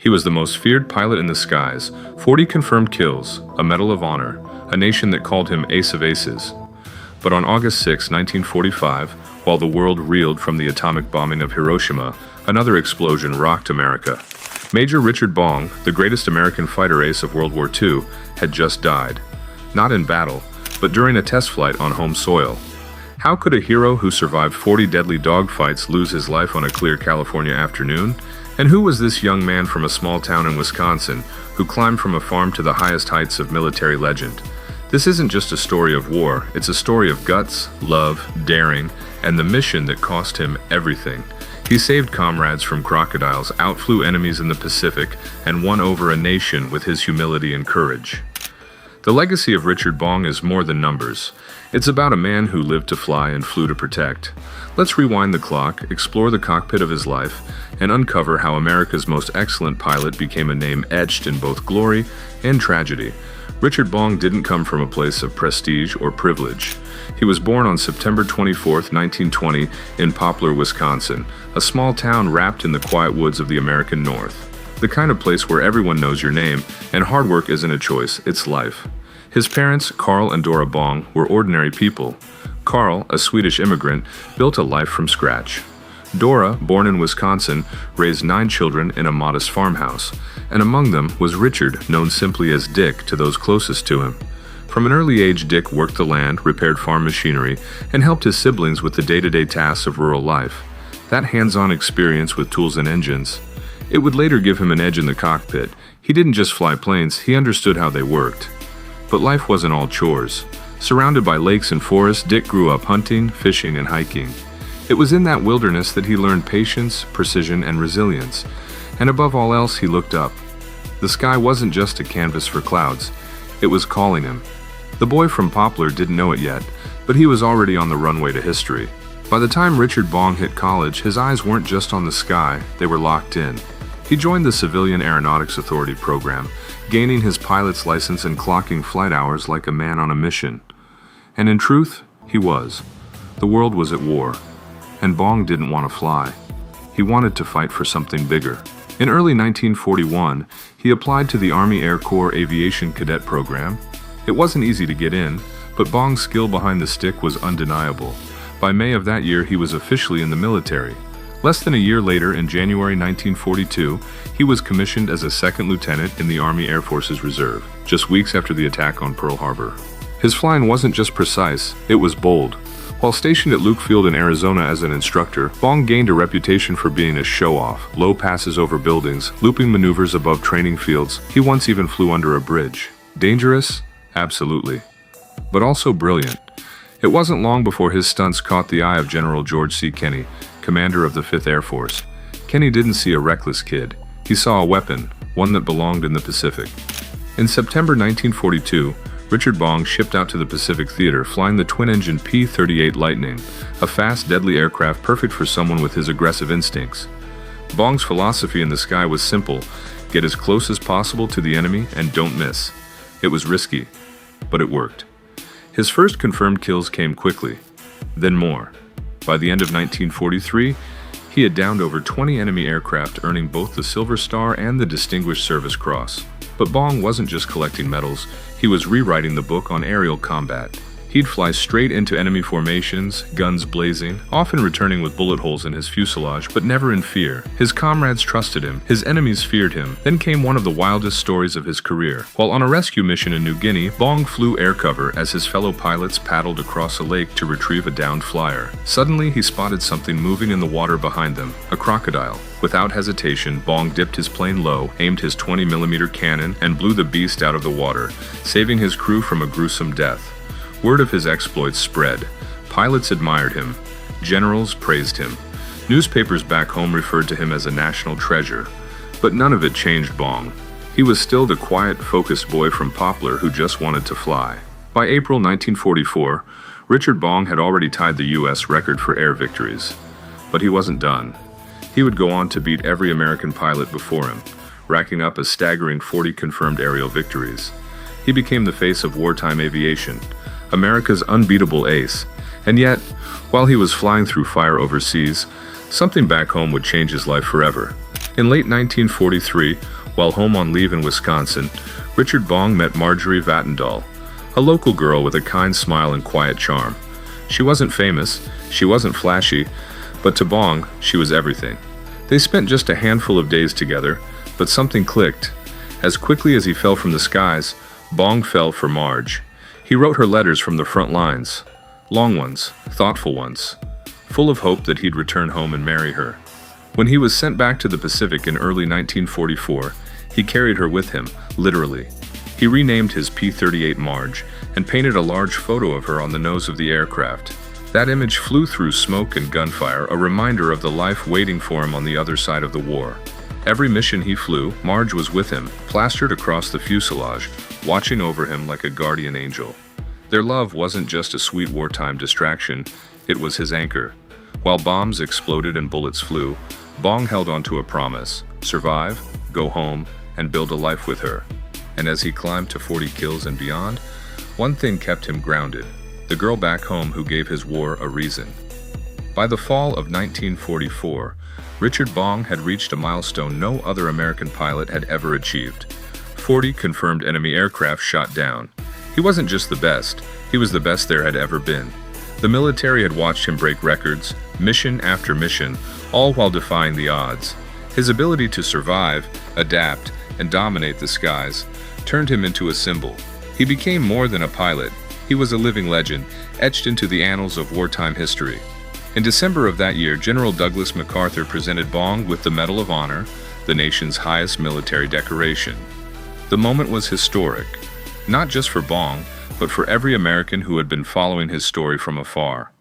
He was the most feared pilot in the skies, 40 confirmed kills, a Medal of Honor, a nation that called him Ace of Aces. But on August 6, 1945, while the world reeled from the atomic bombing of Hiroshima, another explosion rocked America. Major Richard Bong, the greatest American fighter ace of World War II, had just died. Not in battle, but during a test flight on home soil. How could a hero who survived 40 deadly dogfights lose his life on a clear California afternoon? And who was this young man from a small town in Wisconsin who climbed from a farm to the highest heights of military legend? This isn't just a story of war, it's a story of guts, love, daring, and the mission that cost him everything. He saved comrades from crocodiles, outflew enemies in the Pacific, and won over a nation with his humility and courage. The legacy of Richard Bong is more than numbers. It's about a man who lived to fly and flew to protect. Let's rewind the clock, explore the cockpit of his life, and uncover how America's most excellent pilot became a name etched in both glory and tragedy. Richard Bong didn't come from a place of prestige or privilege. He was born on September 24, 1920, in Poplar, Wisconsin, a small town wrapped in the quiet woods of the American North. The kind of place where everyone knows your name, and hard work isn't a choice, it's life. His parents, Carl and Dora Bong, were ordinary people. Carl, a Swedish immigrant, built a life from scratch. Dora, born in Wisconsin, raised 9 children in a modest farmhouse, and among them was Richard, known simply as Dick to those closest to him. From an early age, Dick worked the land, repaired farm machinery, and helped his siblings with the day-to-day tasks of rural life. That hands-on experience with tools and engines, it would later give him an edge in the cockpit. He didn't just fly planes, he understood how they worked. But life wasn't all chores. Surrounded by lakes and forests, Dick grew up hunting, fishing, and hiking. It was in that wilderness that he learned patience, precision, and resilience. And above all else, he looked up. The sky wasn't just a canvas for clouds. It was calling him. The boy from Poplar didn't know it yet, but he was already on the runway to history. By the time Richard Bong hit college, his eyes weren't just on the sky, they were locked in. He joined the Civilian Aeronautics Authority program, gaining his pilot's license and clocking flight hours like a man on a mission. And in truth, he was. The world was at war, and Bong didn't want to fly. He wanted to fight for something bigger. In early 1941, he applied to the Army Air Corps Aviation Cadet Program. It wasn't easy to get in, but Bong's skill behind the stick was undeniable. By May of that year, he was officially in the military. Less than a year later, in January 1942, he was commissioned as a second lieutenant in the Army Air Forces Reserve, just weeks after the attack on Pearl Harbor. His flying wasn't just precise, it was bold. While stationed at Luke Field in Arizona as an instructor, Bong gained a reputation for being a show-off, low passes over buildings, looping maneuvers above training fields. He once even flew under a bridge. Dangerous? Absolutely. But also brilliant. It wasn't long before his stunts caught the eye of General George C. Kenney, commander of the 5th Air Force. Kenney didn't see a reckless kid. He saw a weapon, one that belonged in the Pacific. In September 1942, Richard Bong shipped out to the Pacific Theater, flying the twin-engine P-38 Lightning, a fast, deadly aircraft perfect for someone with his aggressive instincts. Bong's philosophy in the sky was simple: get as close as possible to the enemy and don't miss. It was risky, but it worked. His first confirmed kills came quickly, then more. By the end of 1943, he had downed over 20 enemy aircraft, earning both the Silver Star and the Distinguished Service Cross. But Bong wasn't just collecting medals, he was rewriting the book on aerial combat. He'd fly straight into enemy formations, guns blazing, often returning with bullet holes in his fuselage, but never in fear. His comrades trusted him, his enemies feared him. Then came one of the wildest stories of his career. While on a rescue mission in New Guinea, Bong flew air cover as his fellow pilots paddled across a lake to retrieve a downed flyer. Suddenly, he spotted something moving in the water behind them, a crocodile. Without hesitation, Bong dipped his plane low, aimed his 20mm cannon, and blew the beast out of the water, saving his crew from a gruesome death. Word of his exploits spread. Pilots admired him. Generals praised him. Newspapers back home referred to him as a national treasure. But none of it changed Bong. He was still the quiet, focused boy from Poplar who just wanted to fly. By April 1944, Richard Bong had already tied the U.S. record for air victories. But he wasn't done. He would go on to beat every American pilot before him, racking up a staggering 40 confirmed aerial victories. He became the face of wartime aviation, America's unbeatable ace. And yet, while he was flying through fire overseas, something back home would change his life forever. In late 1943, while home on leave in Wisconsin, Richard Bong met Marjorie Vattendahl, a local girl with a kind smile and quiet charm. She wasn't famous, she wasn't flashy, but to Bong, she was everything. They spent just a handful of days together, but something clicked. As quickly as he fell from the skies, Bong fell for Marge. He wrote her letters from the front lines. Long ones, thoughtful ones, full of hope that he'd return home and marry her. When he was sent back to the Pacific in early 1944, he carried her with him, literally. He renamed his P-38 Marge and painted a large photo of her on the nose of the aircraft. That image flew through smoke and gunfire, a reminder of the life waiting for him on the other side of the war. Every mission he flew, Marge was with him, plastered across the fuselage, watching over him like a guardian angel. Their love wasn't just a sweet wartime distraction, it was his anchor. While bombs exploded and bullets flew, Bong held on to a promise: survive, go home, and build a life with her. And as he climbed to 40 kills and beyond, one thing kept him grounded: the girl back home who gave his war a reason. By the fall of 1944, Richard Bong had reached a milestone no other American pilot had ever achieved. 40 confirmed enemy aircraft shot down. He wasn't just the best, he was the best there had ever been. The military had watched him break records, mission after mission, all while defying the odds. His ability to survive, adapt, and dominate the skies turned him into a symbol. He became more than a pilot. He was a living legend, etched into the annals of wartime history. In December of that year, General Douglas MacArthur presented Bong with the Medal of Honor, the nation's highest military decoration. The moment was historic, not just for Bong, but for every American who had been following his story from afar.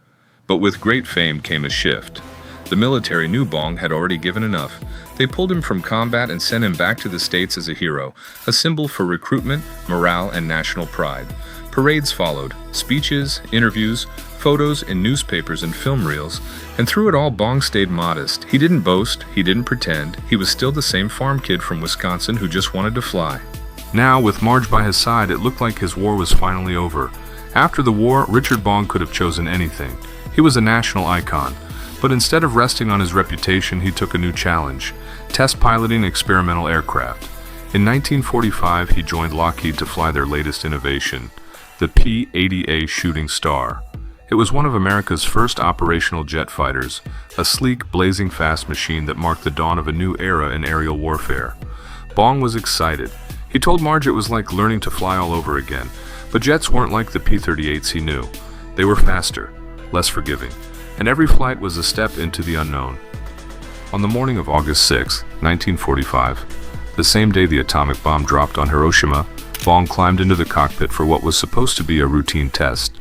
But with great fame came a shift. The military knew Bong had already given enough. They pulled him from combat and sent him back to the States as a hero, a symbol for recruitment, morale, and national pride. Parades followed, speeches, interviews, photos in newspapers and film reels, and through it all Bong stayed modest. He didn't boast, he didn't pretend, he was still the same farm kid from Wisconsin who just wanted to fly. Now, with Marge by his side, it looked like his war was finally over. After the war, Richard Bong could have chosen anything. He was a national icon. But instead of resting on his reputation, he took a new challenge: test piloting experimental aircraft. In 1945, he joined Lockheed to fly their latest innovation, the P-80A Shooting Star. It was one of America's first operational jet fighters, a sleek, blazing fast machine that marked the dawn of a new era in aerial warfare. Bong was excited. He told Marge it was like learning to fly all over again, but jets weren't like the P-38s he knew. They were faster, less forgiving, and every flight was a step into the unknown. On the morning of August 6, 1945, the same day the atomic bomb dropped on Hiroshima, Bong climbed into the cockpit for what was supposed to be a routine test.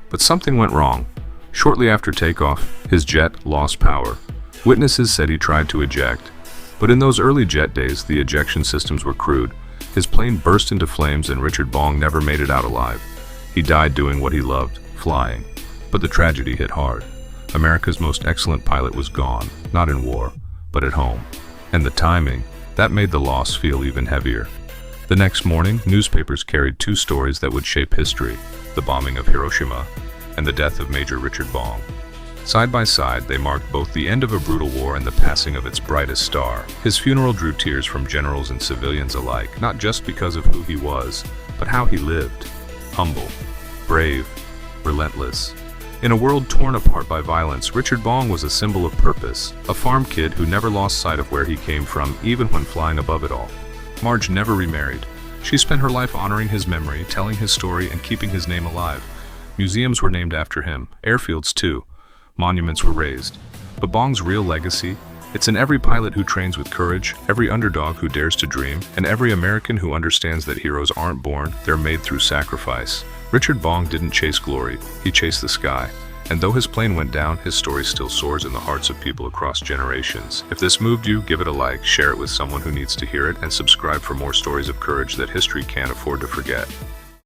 But something went wrong. Shortly after takeoff, his jet lost power. Witnesses said he tried to eject, but in those early jet days, the ejection systems were crude. His plane burst into flames and Richard Bong never made it out alive. He died doing what he loved, flying. But the tragedy hit hard. America's most excellent pilot was gone, not in war, but at home. And the timing, that made the loss feel even heavier. The next morning, newspapers carried two stories that would shape history: the bombing of Hiroshima and the death of Major Richard Bong. Side by side, they marked both the end of a brutal war and the passing of its brightest star. His funeral drew tears from generals and civilians alike, not just because of who he was, but how he lived. Humble, brave, relentless. In a world torn apart by violence, Richard Bong was a symbol of purpose, a farm kid who never lost sight of where he came from, even when flying above it all. Marge never remarried. She spent her life honoring his memory, telling his story, and keeping his name alive. Museums were named after him, airfields too. Monuments were raised. But Bong's real legacy? It's in every pilot who trains with courage, every underdog who dares to dream, and every American who understands that heroes aren't born, they're made through sacrifice. Richard Bong didn't chase glory, he chased the sky. And though his plane went down, his story still soars in the hearts of people across generations. If this moved you, give it a like, share it with someone who needs to hear it, and subscribe for more stories of courage that history can't afford to forget.